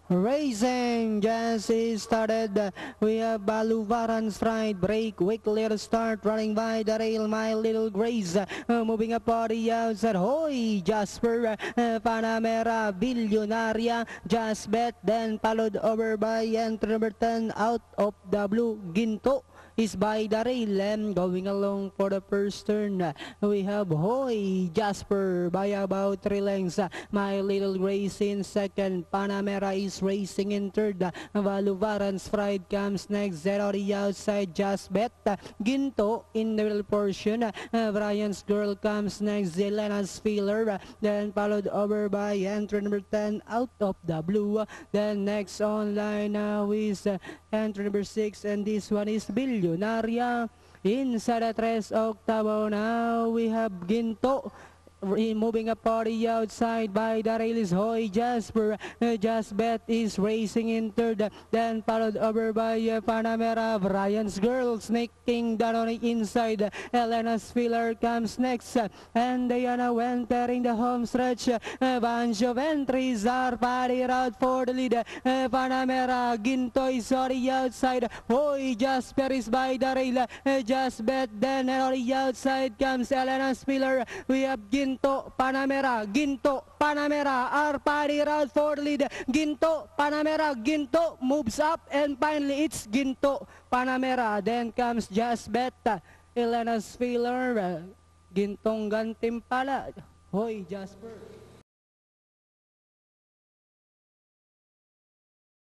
Racing just started. We have Baluvaran stride break, quick little start, running by the rail, My Little Grace, moving up on the outside. Hoy, Jasper, Panamera, Billionaria, Just Bet, then followed over by entry number 10 out of the blue, Ginto is by the rail and going along for the first turn. We have Hoy Jasper by about 3 lengths. My Little Grace in second. Panamera is racing in third. Valuvaran's Pride comes next. Zero on the outside. Just Bet. Ginto in the middle portion. Brian's Girl comes next. Zelena's Feeler. Then followed over by entry number 10 out of the blue. Then next online now is entry number 6, and this one is Billionaria. Inside the 3 octavo now we have Ginto. Moving up on the outside by the rail is Hoy Jasper. Just Bet is racing in third. Then followed over by Panamera. Brian's Girl sneaking down on the inside. Elena's Filler comes next. And Diana entering the home stretch. Bunch of entries are party out for the lead. Panamera, Ginto is on the outside. Hoy Jasper is by the rail. Just Bet, then on the outside comes Elena's Filler. We have Ginto, Panamera, are party round for the lead. Ginto, Panamera, Ginto moves up, and finally it's Ginto, Panamera. Then comes Just Bet, Elena's Filler, Gintong Gantimpala. Hoy Jasper.